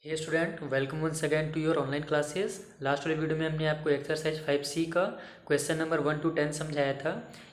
Hey student, welcome once again to your online classes. Last वाले video में हमने आपको एक्सरसाइज 5C का क्वेश्चन नंबर 1 to 10 समझाया था।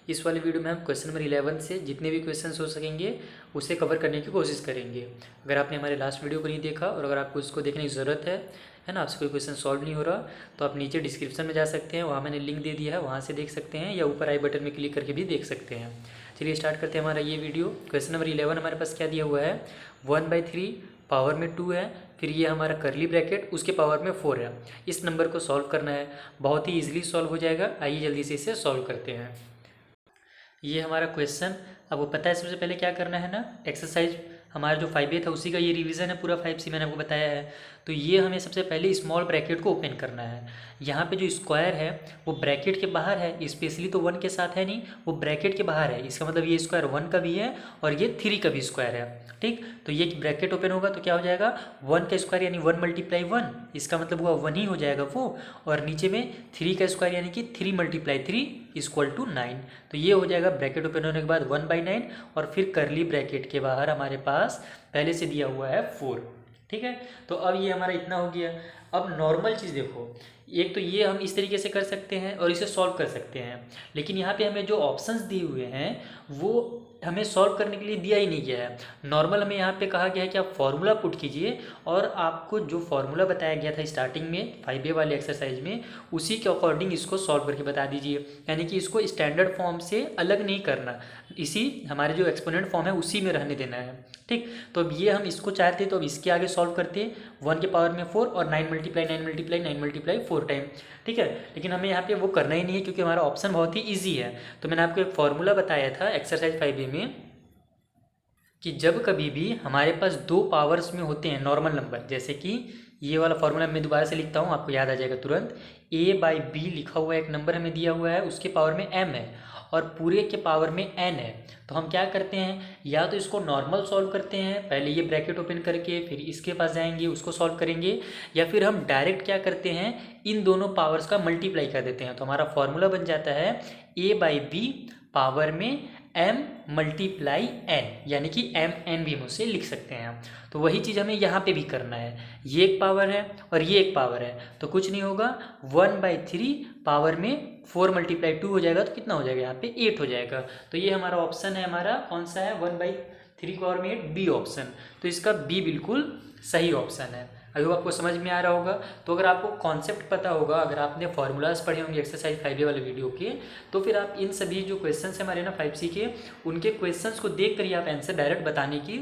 इस वाले वीडियो में हम क्वेश्चन नंबर 11 से जितने भी क्वेश्चन हो सकेंगे उसे कवर करने की कोशिश करेंगे। अगर आपने हमारे लास्ट वीडियो को नहीं देखा और अगर आपको उसको देखने की ज़रूरत है ना, आपसे कोई क्वेश्चन सॉल्व नहीं हो रहा, तो आप नीचे डिस्क्रिप्शन में जा सकते हैं, वहाँ मैंने लिंक दे दिया है, वहाँ से देख सकते हैं, या ऊपर आई बटन में क्लिक करके भी देख सकते हैं। चलिए स्टार्ट करते हैं हमारा ये वीडियो। क्वेश्चन नंबर 11 हमारे पास क्या दिया हुआ है, 1/3 पावर में 2 है, फिर ये हमारा करली ब्रैकेट उसके पावर में 4 है। इस नंबर को सॉल्व करना है, बहुत ही इजीली सॉल्व हो जाएगा। आइए जल्दी से इसे सॉल्व करते हैं। ये हमारा क्वेश्चन, अब वो पता है सबसे पहले क्या करना है ना, एक्सरसाइज हमारा जो 5A था उसी का ये रिवीजन है पूरा 5C मैंने आपको बताया है। तो ये हमें सबसे पहले स्मॉल ब्रैकेट को ओपन करना है। यहाँ पे जो स्क्वायर है वो ब्रैकेट के बाहर है, स्पेशली तो 1 के साथ है नहीं, वो ब्रैकेट के बाहर है। इसका मतलब ये स्क्वायर 1 का भी है और ये 3 का भी स्क्वायर है। ठीक, तो ये ब्रैकेट ओपन होगा तो क्या हो जाएगा, 1 का स्क्वायर यानी 1 × 1, इसका मतलब हुआ 1 ही हो जाएगा वो। और नीचे में 3 का स्क्वायर यानी कि 3 × 3 = 9। तो ये हो जाएगा ब्रैकेट ओपन होने के बाद 1/9, और फिर करली ब्रैकेट के बाहर हमारे पास पहले से दिया हुआ है 4। ठीक है, तो अब ये हमारा इतना हो गया। अब नॉर्मल चीज़ देखो, एक तो ये हम इस तरीके से कर सकते हैं और इसे सॉल्व कर सकते हैं, लेकिन यहाँ पे हमें जो ऑप्शंस दिए हुए हैं वो हमें सॉल्व करने के लिए दिया ही नहीं गया है। नॉर्मल हमें यहाँ पे कहा गया है कि आप फॉर्मूला पुट कीजिए, और आपको जो फॉर्मूला बताया गया था स्टार्टिंग में 5A वाले एक्सरसाइज में, उसी के अकॉर्डिंग इसको सॉल्व करके बता दीजिए। यानी कि इसको स्टैंडर्ड फॉर्म से अलग नहीं करना, इसी हमारे जो एक्सपोनेंट फॉर्म है उसी में रहने देना है। ठीक, तो अब ये हम इसको चाहते तो अब इसके आगे सॉल्व करते, 1 के पावर में 4 और 9 × 9 × 4 टाइम। ठीक है, लेकिन हमें यहाँ पे वो करना ही नहीं है क्योंकि हमारा ऑप्शन बहुत ही ईजी है। तो मैंने आपको एक फॉर्मूला बताया था एक्सरसाइज 5A में कि जब कभी भी हमारे पास 2 पावर्स में होते हैं नॉर्मल नंबर, जैसे कि ये वाला फॉर्मूला मैं दोबारा से लिखता हूँ, आपको याद आ जाएगा तुरंत। A/B लिखा हुआ एक नंबर हमें दिया हुआ है, उसके पावर में m है और पूरे के पावर में n है। तो हम क्या करते हैं, या तो इसको नॉर्मल सॉल्व करते हैं, पहले ये ब्रैकेट ओपन करके फिर इसके पास जाएंगे उसको सॉल्व करेंगे, या फिर हम डायरेक्ट क्या करते हैं, इन दोनों पावर्स का मल्टीप्लाई कर देते हैं। तो हमारा फॉर्मूला बन जाता है A/B पावर में m × n, यानी कि mn भी हम उसे लिख सकते हैं। तो वही चीज़ हमें यहाँ पे भी करना है, ये एक पावर है और ये एक पावर है, तो कुछ नहीं होगा, 1/3 पावर में 4 × 2 हो जाएगा, तो कितना हो जाएगा यहाँ पे 8 हो जाएगा। तो ये हमारा ऑप्शन है, हमारा कौन सा है, 1/3 पावर में 8, बी ऑप्शन। तो इसका बी बिल्कुल सही ऑप्शन है। अगर आपको समझ में आ रहा होगा, तो अगर आपको कॉन्सेप्ट पता होगा, अगर आपने फॉर्मूलाज पढ़े होंगे एक्सरसाइज 5A वाले वीडियो के, तो फिर आप इन सभी जो क्वेश्चंस हैं हमारे ना 5C के, उनके क्वेश्चंस को देख कर ही आप आंसर डायरेक्ट बताने की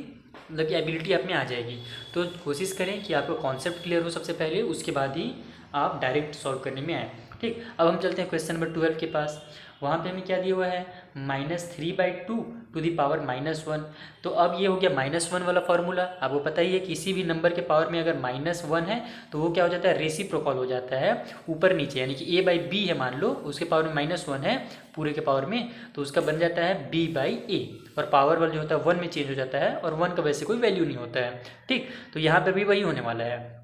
मतलब कि एबिलिटी आप में आ जाएगी। तो कोशिश करें कि आपको कॉन्सेप्ट क्लियर हो सबसे पहले, उसके बाद ही आप डायरेक्ट सॉल्व करने में आए। ठीक, अब हम चलते हैं क्वेश्चन नंबर 12 के पास। वहाँ पे हमें क्या दिया हुआ है, -3/2 टू दी पावर -1। तो अब ये हो गया -1 वाला फॉर्मूला। आपको पता ही है किसी भी नंबर के पावर में अगर -1 है तो वो क्या हो जाता है, रेसिप्रोकल हो जाता है ऊपर नीचे, यानी कि A/B है, मान लो उसके पावर में -1 है पूरे के पावर में, तो उसका बन जाता है B/A, और पावर वाला जो होता है 1 में चेंज हो जाता है, और 1 का वैसे कोई वैल्यू नहीं होता है। ठीक, तो यहाँ पर भी वही होने वाला है,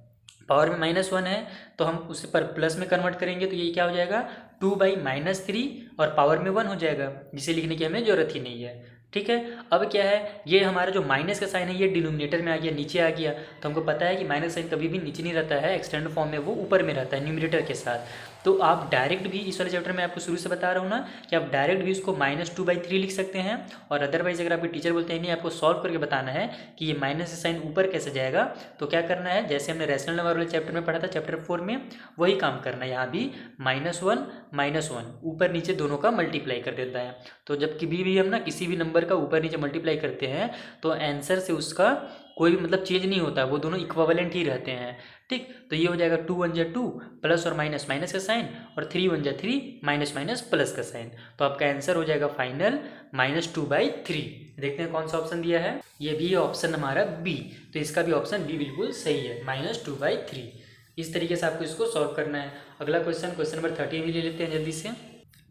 पावर में -1 है तो हम उसे पर प्लस में कन्वर्ट करेंगे, तो ये क्या हो जाएगा, 2/-3, और पावर में 1 हो जाएगा, जिसे लिखने की हमें ज़रूरत ही नहीं है। ठीक है, अब क्या है, ये हमारा जो माइनस का साइन है ये डिनोमिनेटर में आ गया, नीचे आ गया। तो हमको पता है कि माइनस साइन कभी भी नीचे नहीं रहता है, एक्सटेंड फॉर्म में वो ऊपर में रहता है न्यूमरेटर के साथ। तो आप डायरेक्ट भी, इस वाले चैप्टर में आपको शुरू से बता रहा हूँ ना, कि आप डायरेक्ट भी इसको -2/3 लिख सकते हैं, और अदरवाइज अगर आपके टीचर बोलते हैं नहीं आपको सॉल्व करके बताना है कि ये माइनस साइन ऊपर कैसे जाएगा, तो क्या करना है, जैसे हमने रैशनल नंबर वाले चैप्टर में पढ़ा था, चैप्टर 4 में, वही काम करना है। यहाँ भी -1 ऊपर नीचे दोनों का मल्टीप्लाई कर देता है। तो जब कभी भी हम ना किसी भी नंबर का ऊपर नीचे मल्टीप्लाई करते हैं तो आंसर से उसका कोई मतलब चेंज नहीं होता, वो दोनों इक्विवेलेंट ही रहते हैं। ठीक, तो ये हो जाएगा 2 × 1 = 2, प्लस और माइनस माइनस का साइन, और 3 × 1 = 3, माइनस माइनस प्लस का साइन। तो आपका आंसर हो जाएगा फाइनल -2/3। देखते हैं कौन सा ऑप्शन दिया है, ये भी ऑप्शन हमारा बी। तो इसका भी ऑप्शन बी बिल्कुल सही है, -2/3। इस तरीके से आपको इसको सॉल्व करना है। अगला क्वेश्चन नंबर 13 भी ले लेते हैं जल्दी से।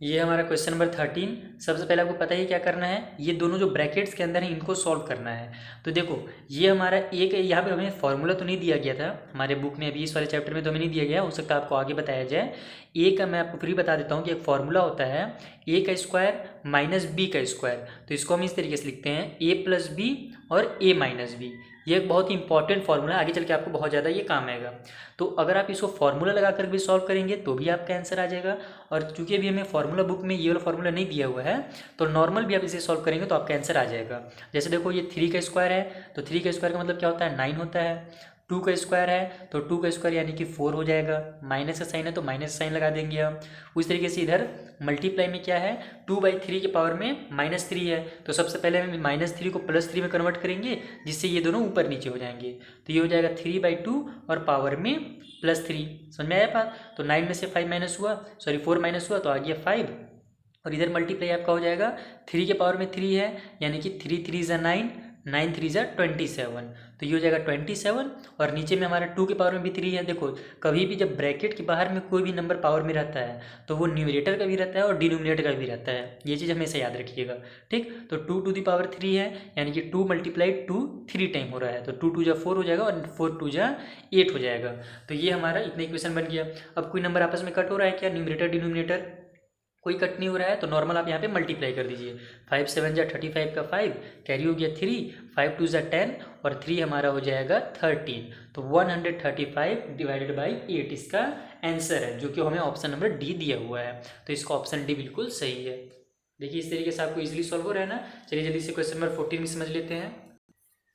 ये हमारा क्वेश्चन नंबर 13। सबसे पहले आपको पता ही क्या करना है, ये दोनों जो ब्रैकेट्स के अंदर है इनको सॉल्व करना है। तो देखो ये हमारा एक, यहाँ पे हमें फॉर्मूला तो नहीं दिया गया था हमारे बुक में, अभी इस वाले चैप्टर में तो हमें नहीं दिया गया, हो सकता है आपको आगे बताया जाए। ए का मैं आपको फिर बता देता हूँ कि एक फॉर्मूला होता है A² - B²। तो इसको हम इस तरीके से लिखते हैं A + B और A - B। ये एक बहुत ही इंपॉर्टेंट फार्मूला है, आगे चल के आपको बहुत ज़्यादा ये काम आएगा। तो अगर आप इसको फार्मूला लगा कर भी सॉल्व करेंगे तो भी आपका आंसर आ जाएगा। और चूंकि अभी हमें फार्मूला बुक में ये वाला फार्मूला नहीं दिया हुआ है, तो नॉर्मल भी आप इसे सॉल्व करेंगे तो आपका आंसर आ जाएगा। जैसे देखो ये 3 का स्क्वायर है, तो 3 का स्क्वायर का मतलब क्या होता है, 9 होता है। 2 का स्क्वायर है तो 2 का स्क्वायर यानी कि 4 हो जाएगा। माइनस का साइन है तो माइनस साइन लगा देंगे हम। उस तरीके से इधर मल्टीप्लाई में क्या है, 2/3 के पावर में -3 है, तो सबसे पहले हम -3 को +3 में कन्वर्ट करेंगे, जिससे ये दोनों ऊपर नीचे हो जाएंगे। तो ये हो जाएगा 3/2 और पावर में +3। समझ में आया बात। तो 9 में से 5 माइनस हुआ, सॉरी 4 माइनस हुआ तो आ गया 5। और इधर मल्टीप्लाई आपका हो जाएगा 3 के पावर में 3 है, यानी कि 3 3 ज़ा 9, 9 3 ज़ा 27। तो ये हो जाएगा 27। और नीचे में हमारा 2 के पावर में भी 3 है। देखो कभी भी जब ब्रैकेट के बाहर में कोई भी नंबर पावर में रहता है तो वो न्यूमरेटर का भी रहता है और डिनोमिनेटर का भी रहता है, ये चीज़ हमेशा याद रखिएगा। ठीक, तो 2 टू दी पावर 3 है, यानी कि 2 × 2 3 टाइम हो रहा है, तो 2 2 ज़ा 4 हो जाएगा और 4 2 ज़ा 8 हो जाएगा। तो ये हमारा इतना इक्वेशन बन गया। अब कोई नंबर आपस में कट हो रहा है क्या, न्यूमरेटर डिनोमिनेटर कोई कट नहीं हो रहा है, तो नॉर्मल आप यहाँ पे मल्टीप्लाई कर दीजिए। 5 7 ज़ा 35 का 5 कैरी हो गया 3, 5 2 ज़ा 10 और 3 हमारा हो जाएगा 13। तो 135 डिवाइडेड बाई 8 इसका आंसर है, जो कि हमें ऑप्शन नंबर डी दिया हुआ है। तो इसका ऑप्शन डी बिल्कुल सही है। देखिए इस तरीके से आपको इजीली सॉल्व हो रहा है ना। चलिए जल्दी से क्वेश्चन नंबर 14 भी समझ लेते हैं।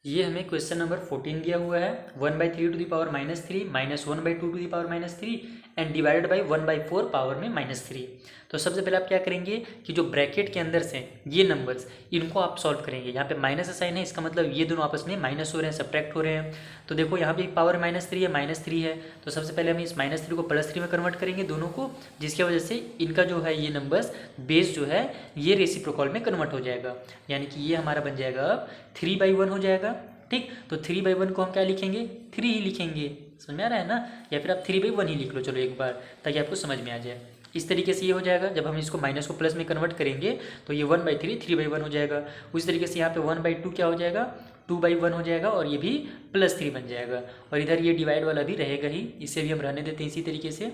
ये हमें क्वेश्चन नंबर 14 दिया हुआ है, 1/3 to the power -3 -1/2 to the power -3 and divided by 1/4 power में -3। तो सबसे पहले आप क्या करेंगे कि जो ब्रैकेट के अंदर से ये नंबर्स इनको आप सॉल्व करेंगे। यहाँ पे माइनस का साइन है, इसका मतलब ये दोनों आपस में माइनस हो रहे हैं, सब्ट्रैक्ट हो रहे हैं। तो देखो यहाँ पे पावर -3 है, -3 है, तो सबसे पहले हम इस -3 को +3 में कन्वर्ट करेंगे दोनों को, जिसकी वजह से इनका जो है ये नंबर्स बेस जो है ये रेसिप्रोकल में कन्वर्ट हो जाएगा, यानी कि ये हमारा बन जाएगा अब 3/1 हो जाएगा। ठीक, तो 3/1 को हम क्या लिखेंगे, 3 ही लिखेंगे। समझ में आ रहा है ना, या फिर आप 3/1 ही लिख लो चलो एक बार, ताकि आपको समझ में आ जाए। इस तरीके से ये हो जाएगा। जब हम इसको माइनस को प्लस में कन्वर्ट करेंगे तो ये 1/3 3/1 हो जाएगा। उस तरीके से यहाँ पे 1/2 क्या हो जाएगा, 2/1 हो जाएगा और ये भी +3 बन जाएगा। और इधर ये डिवाइड वाला भी रहेगा ही, इसे भी हम रहने देते हैं इसी तरीके से,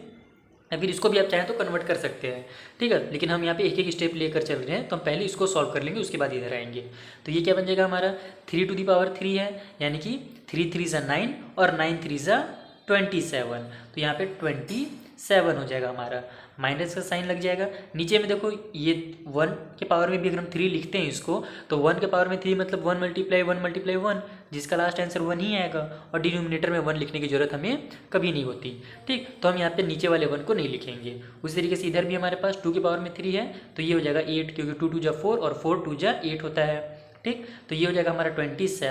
या फिर इसको भी आप चाहें तो कन्वर्ट कर सकते हैं। ठीक है, लेकिन हम यहाँ पे एक एक स्टेप लेकर चल रहे हैं, तो हम पहले इसको सॉल्व कर लेंगे, उसके बाद इधर आएंगे। तो ये क्या बन जाएगा हमारा 3 टू दी पावर 3 है, यानी कि 3 3 ज़ा 9 और 9 3 ज़ा 27। तो यहाँ पे 27 हो जाएगा हमारा। माइनस का साइन लग जाएगा। नीचे में देखो ये 1 के पावर में भी अगर हम 3 लिखते हैं इसको, तो 1 के पावर में 3 मतलब 1 × 1, जिसका लास्ट आंसर 1 ही आएगा। और डिनोमिनेटर में 1 लिखने की जरूरत हमें कभी नहीं होती। ठीक, तो हम यहाँ पे नीचे वाले 1 को नहीं लिखेंगे। उसी तरीके से इधर भी हमारे पास 2 के पावर में 3 है, तो ये हो जाएगा 8, क्योंकि 2 2 ज़ा 4 और 4 2 ज़ा 8 होता है। ठीक, तो ये हो जाएगा हमारा 27 -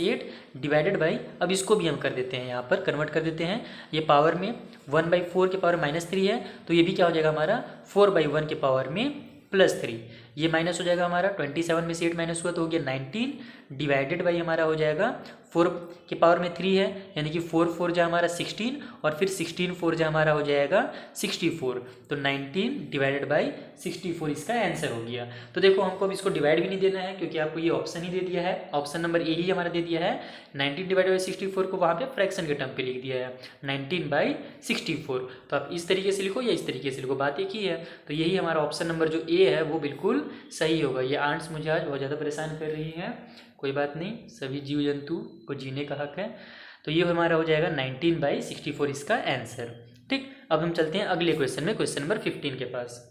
8 डिवाइडेड बाई, अब इसको भी हम कर देते हैं, यहाँ पर कन्वर्ट कर देते हैं। ये पावर में 1/4 के पावर -3 है, तो ये भी क्या हो जाएगा हमारा 4/1 के पावर में +3। ये माइनस हो जाएगा हमारा, 27 में से 8 माइनस हुआ तो हो गया 19 डिवाइडेड बाई हमारा हो जाएगा 4 के पावर में 3 है, यानी कि 4 4 जा हमारा 16 और फिर 16 4 जा हमारा हो जाएगा 64। तो 19 डिवाइडेड बाई 64 इसका आंसर हो गया। तो देखो हमको अब इसको डिवाइड भी नहीं देना है, क्योंकि आपको ये ऑप्शन ही दे दिया है, ऑप्शन नंबर ए ही हमारा दे दिया है। 19 डिवाइडेड बाई 64 को वहाँ पे फ्रैक्शन के टर्म पे लिख दिया है, 19/64। तो आप इस तरीके से लिखो या इस तरीके से लिखो, बात एक ही है। तो यही हमारा ऑप्शन नंबर जो ए है वो बिल्कुल सही होगा। ये आंट्स मुझे आज बहुत ज़्यादा परेशान कर रही हैं, कोई बात नहीं, सभी जीव जंतु को जीने का हक है। तो ये हमारा हो जाएगा 19/64 इसका आंसर। ठीक, अब हम चलते हैं अगले क्वेश्चन में, क्वेश्चन नंबर 15 के पास।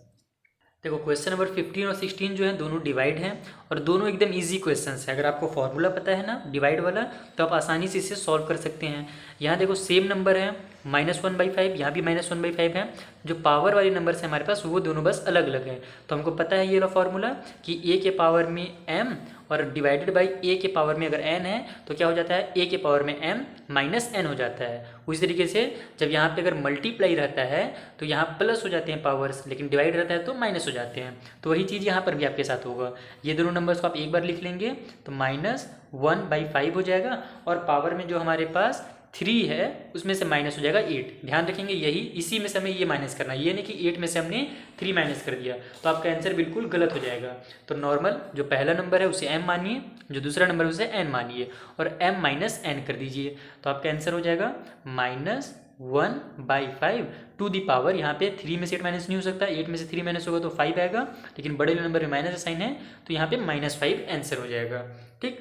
देखो क्वेश्चन नंबर 15 और 16 जो है दोनों डिवाइड हैं और दोनों एकदम इजी क्वेश्चंस है। अगर आपको फॉर्मूला पता है ना डिवाइड वाला, तो आप आसानी से इसे सॉल्व कर सकते हैं। यहाँ देखो सेम नंबर है -1/5, यहाँ भी -1/5 है। जो पावर वाले नंबर है हमारे पास वो दोनों बस अलग अलग हैं। तो हमको पता है ये वाला फॉर्मूला कि a के पावर में m और डिवाइडेड बाई a के पावर में अगर n है तो क्या हो जाता है, a के पावर में m - n हो जाता है। उसी तरीके से जब यहाँ पे अगर मल्टीप्लाई रहता है तो यहाँ प्लस हो जाते हैं पावर्स, लेकिन डिवाइड रहता है तो माइनस हो जाते हैं। तो वही चीज़ यहाँ पर भी आपके साथ होगा। ये दोनों नंबर्स को आप एक बार लिख लेंगे तो -1/5 हो जाएगा, और पावर में जो हमारे पास 3 है उसमें से माइनस हो जाएगा 8। ध्यान रखेंगे यही, इसी में से हमें ये माइनस करना है, ये नहीं कि 8 में से हमने 3 माइनस कर दिया तो आपका आंसर बिल्कुल गलत हो जाएगा। तो नॉर्मल जो पहला नंबर है उसे m मानिए, जो दूसरा नंबर है उसे n मानिए और m - n कर दीजिए। तो आपका आंसर हो जाएगा -1/5 टू दी पावर, यहाँ पे 3 में से 8 माइनस नहीं हो सकता, 8 में से 3 माइनस होगा तो 5 आएगा, लेकिन बड़े नंबर में माइनस का साइन है तो यहाँ पे -5 आंसर हो जाएगा। ठीक,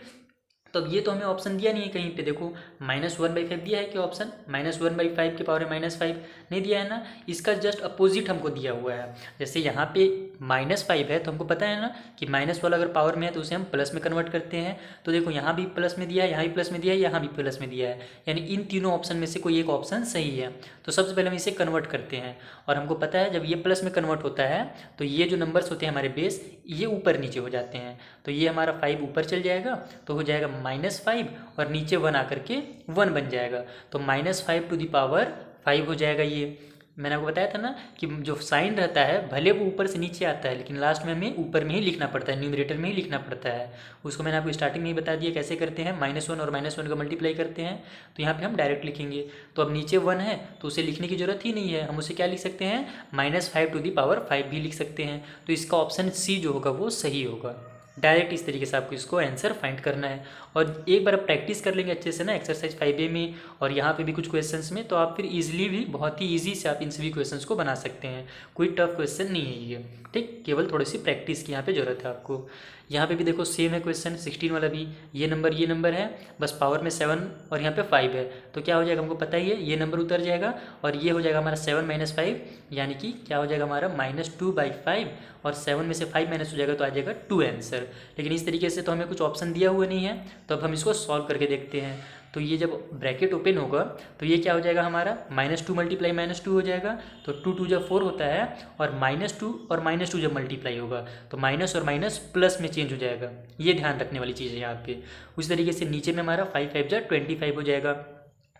तो अब ये तो हमें ऑप्शन दिया नहीं है कहीं पे, देखो -1/5 दिया है क्या ऑप्शन? -1/5 के पावर में -5 नहीं दिया है ना, इसका जस्ट अपोजिट हमको दिया हुआ है। जैसे यहाँ पे -5 है तो हमको पता है ना कि माइनस वाला अगर पावर में है तो उसे हम प्लस में कन्वर्ट करते हैं। तो देखो यहाँ भी प्लस में दिया है, यहाँ भी प्लस में दिया है, यहाँ भी प्लस में दिया है, यानी इन तीनों ऑप्शन में से कोई एक ऑप्शन सही है। तो सबसे पहले हम इसे कन्वर्ट करते हैं, और हमको पता है जब ये प्लस में कन्वर्ट होता है तो ये जो नंबर्स होते हैं हमारे बेस, ये ऊपर नीचे हो जाते हैं। तो ये हमारा 5 ऊपर चल जाएगा तो हो जाएगा -5, और नीचे 1 आकर के 1 बन जाएगा, तो -5 टू द पावर 5 हो जाएगा। ये मैंने आपको बताया था ना कि जो साइन रहता है भले वो ऊपर से नीचे आता है, लेकिन लास्ट में हमें ऊपर में ही लिखना पड़ता है, न्यूमरेटर में ही लिखना पड़ता है। उसको मैंने आपको स्टार्टिंग में ही बता दिया कैसे करते हैं, -1 और -1 का मल्टीप्लाई करते हैं, तो यहाँ पे हम डायरेक्ट लिखेंगे। तो अब नीचे 1 है तो उसे लिखने की जरूरत ही नहीं है, हम उसे क्या लिख सकते हैं, -5 टू द पावर 5 भी लिख सकते हैं। तो इसका ऑप्शन सी जो होगा वो सही होगा। डायरेक्ट इस तरीके से आपको इसको आंसर फाइंड करना है, और एक बार आप प्रैक्टिस कर लेंगे अच्छे से ना एक्सरसाइज 5A में और यहाँ पे भी कुछ क्वेश्चंस में, तो आप फिर इजीली भी बहुत ही इजी से आप इन सभी क्वेश्चंस को बना सकते हैं। कोई टफ क्वेश्चन नहीं है ये, ठीक, केवल थोड़ी सी प्रैक्टिस की यहाँ पे जरूरत है आपको। यहाँ पे भी देखो सेम है क्वेश्चन 16 वाला भी, ये नंबर है, बस पावर में 7 और यहाँ पे 5 है, तो क्या हो जाएगा हमको पता ही है, ये नंबर उतर जाएगा और ये हो जाएगा हमारा 7 - 5, यानी कि क्या हो जाएगा हमारा -2/5, और 7 में से 5 माइनस हो जाएगा तो आ जाएगा 2 आंसर। लेकिन इस तरीके से तो हमें कुछ ऑप्शन दिया हुआ नहीं है, तो अब हम इसको सॉल्व करके देखते हैं। तो ये जब ब्रैकेट ओपन होगा तो ये क्या हो जाएगा हमारा -2 × -2 हो जाएगा, तो 2 2 जब 4 होता है, और -2 और -2 जब मल्टीप्लाई होगा तो माइनस और माइनस प्लस में चेंज हो जाएगा। ये ध्यान रखने वाली चीज़ है यहाँ पे। उस तरीके से नीचे में हमारा 5 5 जा 25 हो जाएगा।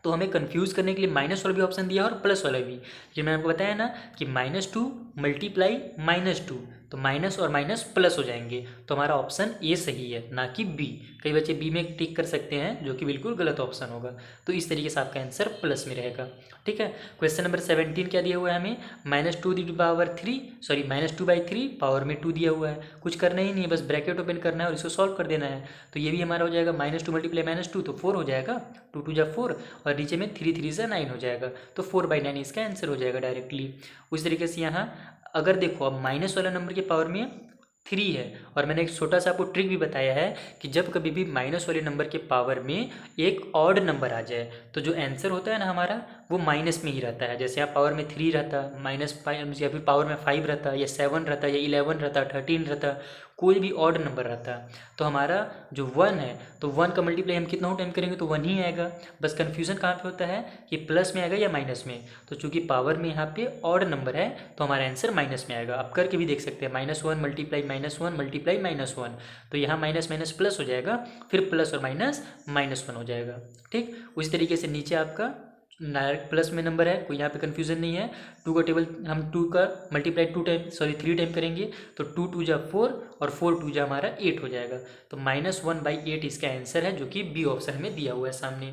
तो हमें कंफ्यूज करने के लिए माइनस वाला भी ऑप्शन दिया और प्लस वाला भी। ये मैंने आपको बताया ना कि -2 × -2, तो माइनस और माइनस प्लस हो जाएंगे, तो हमारा ऑप्शन ए सही है, ना कि बी। कई बच्चे बी में टिक कर सकते हैं, जो कि बिल्कुल गलत ऑप्शन होगा। तो इस तरीके से आपका आंसर प्लस में रहेगा, ठीक है। क्वेश्चन नंबर 17 क्या दिया हुआ है हमें, -2/3 पावर में 2 दिया हुआ है। कुछ करना ही नहीं है, बस ब्रैकेट ओपन करना है और इसको सॉल्व कर देना है। तो ये भी हमारा हो जाएगा -2 × -2, तो 4 हो जाएगा, 2 2 जा 4, और नीचे में 3 3 जा 9 हो जाएगा, तो 4/9 इसका आंसर हो जाएगा डायरेक्टली। उस तरीके से यहाँ अगर देखो अब माइनस वाला नंबर के पावर में 3 है, और मैंने एक छोटा सा आपको ट्रिक भी बताया है कि जब कभी भी माइनस वाले नंबर के पावर में एक ऑड नंबर आ जाए तो जो आंसर होता है ना हमारा वो माइनस में ही रहता है। जैसे यहाँ पावर में 3 रहता, -5, या फिर पावर में 5 रहता, या 7 रहता, या 11 रहता, 13 रहता, कोई भी ऑड नंबर रहता, तो हमारा जो 1 है तो 1 का मल्टीप्लाई हम कितना टाइम करेंगे तो 1 ही आएगा। बस कन्फ्यूजन कहाँ पे होता है कि प्लस में आएगा या माइनस में, तो चूंकि पावर में यहाँ पे ऑड नंबर है तो हमारा आंसर माइनस में आएगा। आप करके भी देख सकते हैं, -1 × -1 × -1, तो यहाँ माइनस माइनस प्लस हो जाएगा, फिर प्लस और माइनस -1 हो जाएगा, ठीक। उसी तरीके से नीचे आपका डायरेक्ट प्लस में नंबर है, कोई यहाँ पे कन्फ्यूजन नहीं है। 2 का टेबल हम 2 का मल्टीप्लाई 3 टाइम करेंगे, तो 2 2 जा 4 और 4 2 जा हमारा 8 हो जाएगा, तो -1/8 इसका आंसर है, जो कि बी ऑप्शन में दिया हुआ है सामने।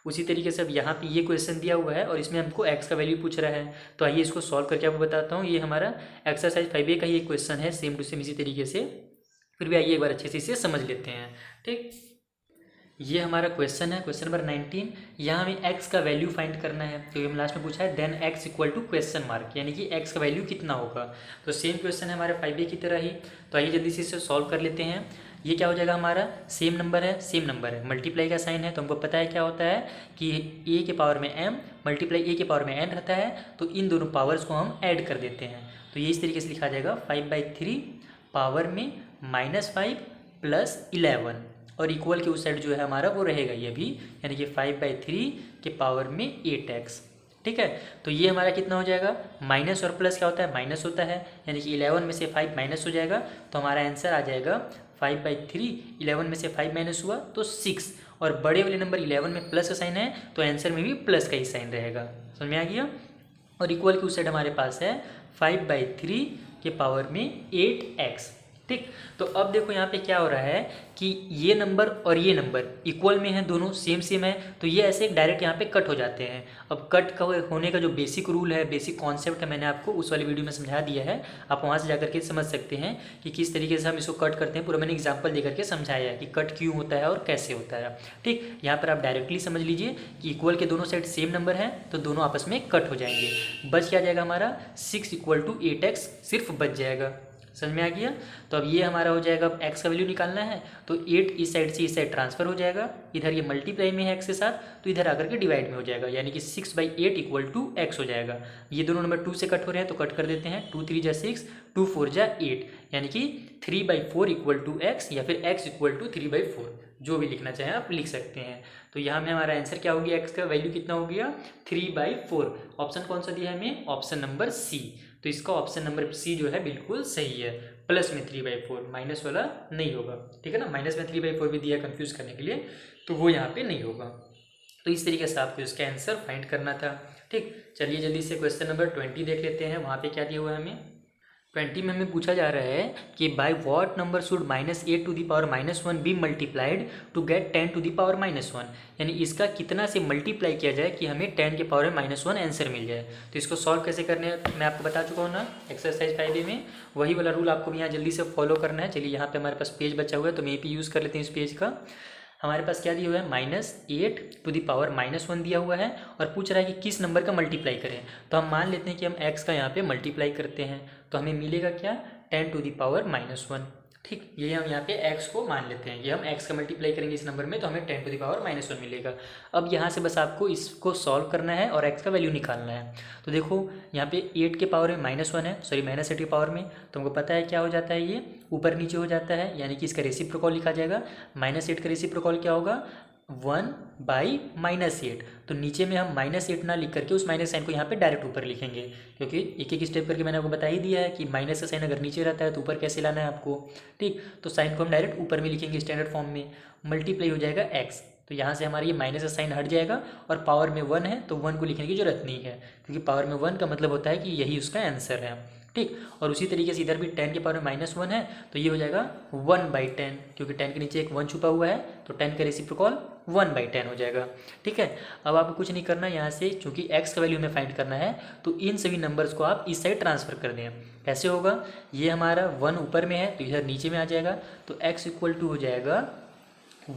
उसी तरीके से अब यहाँ पे ये क्वेश्चन दिया हुआ है और इसमें हमको x का वैल्यू पूछ रहा है, तो आइए इसको सॉल्व करके आपको बताता हूँ। ये हमारा एक्सरसाइज 5A का ही क्वेश्चन है, सेम टू सेम इसी तरीके से। फिर भी आइए एक बार अच्छे से इसे समझ लेते हैं, ठीक। ये हमारा क्वेश्चन है, क्वेश्चन नंबर 19। यहाँ हमें x का वैल्यू फाइंड करना है, क्योंकि हम लास्ट में पूछा है देन x = क्वेश्चन मार्क, यानी कि x का वैल्यू कितना होगा। तो सेम क्वेश्चन है हमारे 5A की तरह ही, तो आइए जल्दी से इसे सॉल्व कर लेते हैं। ये क्या हो जाएगा हमारा, सेम नंबर है, मल्टीप्लाई का साइन है, तो हमको पता है क्या होता है कि a के पावर में m मल्टीप्लाई a के पावर में n रहता है, तो इन दोनों पावर्स को हम ऐड कर देते हैं। तो ये इस तरीके से लिखा जाएगा 5/3 पावर में -5 + 11, और इक्वल के उस साइड जो है हमारा वो रहेगा ये भी, यानी कि 5/3 के पावर में 8x, ठीक है। तो ये हमारा कितना हो जाएगा, माइनस और प्लस क्या होता है, माइनस होता है, यानी कि 11 में से 5 माइनस हो जाएगा, तो हमारा आंसर आ जाएगा 5/3। 11 में से 5 माइनस हुआ तो 6, और बड़े वाले नंबर 11 में प्लस का साइन है तो आंसर में भी प्लस का ही साइन रहेगा, समझ में आ गया। और इक्वल के उस साइड हमारे पास है 5/3 के पावर में 8x, ठीक। तो अब देखो यहाँ पे क्या हो रहा है कि ये नंबर और ये नंबर इक्वल में है, दोनों सेम है, तो ये ऐसे डायरेक्ट यहाँ पे कट हो जाते हैं। अब कट का होने का जो बेसिक रूल है, बेसिक कॉन्सेप्ट है, मैंने आपको उस वाली वीडियो में समझा दिया है, आप वहाँ से जाकर के समझ सकते हैं कि किस तरीके से हम इसको कट करते हैं। पूरा मैंने एग्जाम्पल दे करके समझाया है कि कट क्यों होता है और कैसे होता है, ठीक। यहाँ पर आप डायरेक्टली समझ लीजिए कि इक्वल के दोनों साइड सेम नंबर है तो दोनों आपस में कट हो जाएंगे। बच क्या जाएगा हमारा 6 = 8x, सिर्फ बच जाएगा, समझ में आ गया। तो अब ये हमारा हो जाएगा, अब x का वैल्यू निकालना है तो 8 इस साइड से इस साइड ट्रांसफर हो जाएगा, इधर ये मल्टीप्लाई में है x के साथ तो इधर आकर के डिवाइड में हो जाएगा, यानी कि 6/8 इक्वल टू x हो जाएगा। ये दोनों नंबर 2 से कट हो रहे हैं तो कट कर देते हैं, 2 3 जा 6, 2 4 जा 8, यानी कि 3/4 इक्वल टू x या फिर x इक्वल टू 3/4, जो भी लिखना चाहें आप लिख सकते हैं। तो यहाँ में हमारा आंसर क्या हो गया, x का वैल्यू कितना हो गया 3/4। ऑप्शन कौन सा दिया है हमें, ऑप्शन नंबर सी। तो इसका ऑप्शन नंबर सी जो है बिल्कुल सही है, प्लस में 3/4, माइनस वाला नहीं होगा, ठीक है ना। माइनस में 3/4 भी दिया कंफ्यूज करने के लिए, तो वो यहाँ पे नहीं होगा। तो इस तरीके से आपको इसका आंसर फाइंड करना था, ठीक। चलिए जल्दी से क्वेश्चन नंबर 20 देख लेते हैं, वहाँ पे क्या दिया हुआ है हमें। 20 में हमें पूछा जा रहा है कि by what number should -8 to the power -1 be multiplied to get 10 to the power -1, यानी इसका कितना से मल्टीप्लाई किया जाए कि हमें 10 के पावर में -1 आंसर मिल जाए। तो इसको सॉल्व कैसे करने मैं आपको बता चुका हूँ ना एक्सरसाइज 5A में, वही वाला रूल आपको भी यहाँ जल्दी से फॉलो करना है। चलिए यहाँ पे हमारे पास पेज बचा हुआ है तो मैं भी यूज़ कर लेते हैं इस पेज का। हमारे पास क्या दिया हुआ है, -8 टू द पावर -1 दिया हुआ है और पूछ रहा है कि किस नंबर का मल्टीप्लाई करें। तो हम मान लेते हैं कि हम x का यहाँ पे मल्टीप्लाई करते हैं, तो हमें मिलेगा क्या, 10 टू द पावर -1, ठीक। ये हम यहाँ पे x को मान लेते हैं, ये हम x का मल्टीप्लाई करेंगे इस नंबर में तो हमें 10 टू द पावर -1 मिलेगा। अब यहाँ से बस आपको इसको सॉल्व करना है और x का वैल्यू निकालना है। तो देखो यहाँ पे 8 के पावर में -1 है, सॉरी -8 के पावर में, तो हमको पता है क्या हो जाता है, ये ऊपर नीचे हो जाता है, यानी कि इसका रेसिप्रोकल लिखा जाएगा। -8 का रेसिप्रोकल क्या होगा, 1/-8। तो नीचे में हम -8 ना लिख करके उस माइनस साइन को यहाँ पे डायरेक्ट ऊपर लिखेंगे, क्योंकि एक एक स्टेप करके मैंने आपको बता ही दिया है कि माइनस का साइन अगर नीचे रहता है तो ऊपर कैसे लाना है आपको, ठीक। तो साइन को हम डायरेक्ट ऊपर में लिखेंगे स्टैंडर्ड फॉर्म में, मल्टीप्लाई हो जाएगा x। तो यहाँ से हमारा ये माइनस का साइन हट जाएगा और पावर में 1 है तो 1 को लिखने की जरूरत नहीं है, क्योंकि पावर में 1 का मतलब होता है कि यही उसका आंसर है, ठीक। और उसी तरीके से इधर भी 10 के पावर में -1 है तो ये हो जाएगा 1/10, क्योंकि 10 के नीचे एक 1 छुपा हुआ है तो 10 का रेसिप्रोकल 1/10 हो जाएगा, ठीक है। अब आपको कुछ नहीं करना, यहाँ से चूंकि x का वैल्यू हमें फाइंड करना है तो इन सभी नंबर्स को आप इस साइड ट्रांसफर कर दें। कैसे होगा, ये हमारा 1 ऊपर में है तो इधर नीचे में आ जाएगा, तो x इक्वल टू हो जाएगा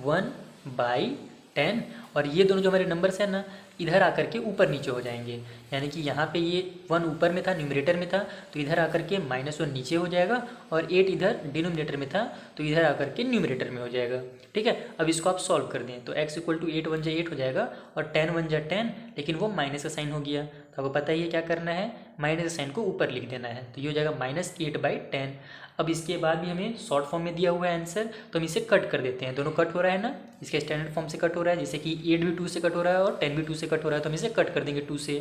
1/10, और ये दोनों जो हमारे नंबर्स हैं ना इधर आकर के ऊपर नीचे हो जाएंगे, यानी कि यहाँ पे ये 1 ऊपर में था, न्यूमरेटर में था, तो इधर आकर के -1 नीचे हो जाएगा, और 8 इधर डिनोमिनेटर में था तो इधर आकर के न्यूमरेटर में हो जाएगा, ठीक है। अब इसको आप सॉल्व कर दें तो x इक्वल टू 8 1 जा 8 हो जाएगा और 10 1 जा 10, लेकिन वो माइनस का साइन हो गया, तो आपको पता ही है क्या करना है, माइनस का साइन को ऊपर लिख देना है, तो ये हो जाएगा -8/10। अब इसके बाद भी हमें शॉर्ट फॉर्म में दिया हुआ है आंसर, तो हम इसे कट कर देते हैं, दोनों कट हो रहा है ना, इसके स्टैंडर्ड फॉर्म से कट हो रहा है, जैसे कि 8 भी 2 से कट हो रहा है और 10 भी 2 से कट हो रहा है, तो हम इसे कट कर देंगे 2 से,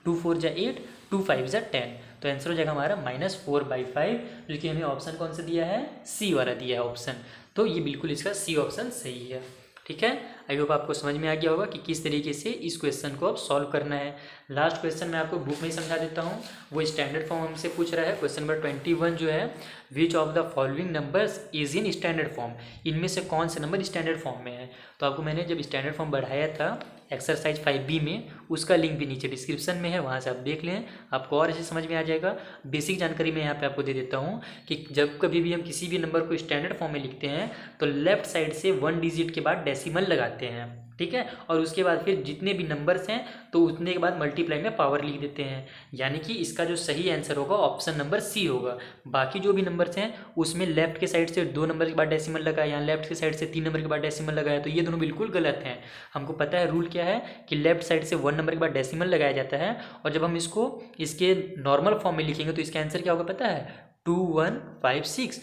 2 4 जा 8, 2 5 जा 10, तो आंसर हो जाएगा हमारा -4/5, जो कि हमें ऑप्शन कौन सा दिया है, सी वाला दिया है ऑप्शन, तो ये बिल्कुल इसका सी ऑप्शन सही है, ठीक है। आई होप आपको समझ में आ गया होगा कि किस तरीके से इस क्वेश्चन को अब सॉल्व करना है। लास्ट क्वेश्चन मैं आपको बुक में ही समझा देता हूँ, वो स्टैंडर्ड फॉर्म हमसे पूछ रहा है। क्वेश्चन नंबर 21 जो है, which of the following numbers is in standard form, इनमें से कौन से नंबर स्टैंडर्ड फॉर्म में है। तो आपको मैंने जब स्टैंडर्ड फॉर्म बढ़ाया था एक्सरसाइज 5B में, उसका लिंक भी नीचे डिस्क्रिप्शन में है, वहाँ से आप देख लें, आपको और अच्छे समझ में आ जाएगा। बेसिक जानकारी मैं यहाँ पे आपको दे देता हूँ कि जब कभी भी हम किसी भी नंबर को स्टैंडर्ड फॉर्म में लिखते हैं तो लेफ्ट साइड से 1 डिजिट के बाद डेसिमल लगाते हैं, ठीक है, और उसके बाद फिर जितने भी नंबर्स हैं तो उतने के बाद मल्टीप्लाई में पावर लिख देते हैं, यानी कि इसका जो सही आंसर होगा ऑप्शन नंबर सी होगा। बाकी जो भी नंबर्स हैं उसमें लेफ्ट के साइड से 2 नंबर के बाद डेसिमल लगाया, यहाँ लेफ्ट के साइड से 3 नंबर के बाद डेसिमल लगाया, तो ये दोनों बिल्कुल गलत हैं। हमको पता है रूल क्या है कि लेफ्ट साइड से 1 नंबर के बाद डेसिमल लगाया जाता है, और जब हम इसको इसके नॉर्मल फॉर्म में लिखेंगे तो इसका आंसर क्या होगा पता है, 2156।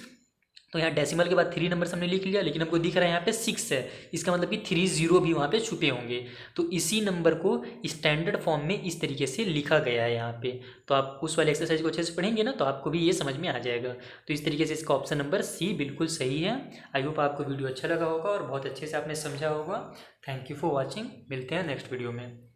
तो यहाँ डेसिमल के बाद 3 नंबर हमने लिख लिया, लेकिन हमको दिख रहा है यहाँ पे 6 है, इसका मतलब कि 3 0 भी वहाँ पे छुपे होंगे, तो इसी नंबर को स्टैंडर्ड फॉर्म में इस तरीके से लिखा गया है यहाँ पे। तो आप उस वाले एक्सरसाइज को अच्छे से पढ़ेंगे ना तो आपको भी ये समझ में आ जाएगा। तो इस तरीके से इसका ऑप्शन नंबर सी बिल्कुल सही है। आई होप आपको वीडियो अच्छा लगा होगा और बहुत अच्छे से आपने समझा होगा। थैंक यू फॉर वॉचिंग, मिलते हैं नेक्स्ट वीडियो में।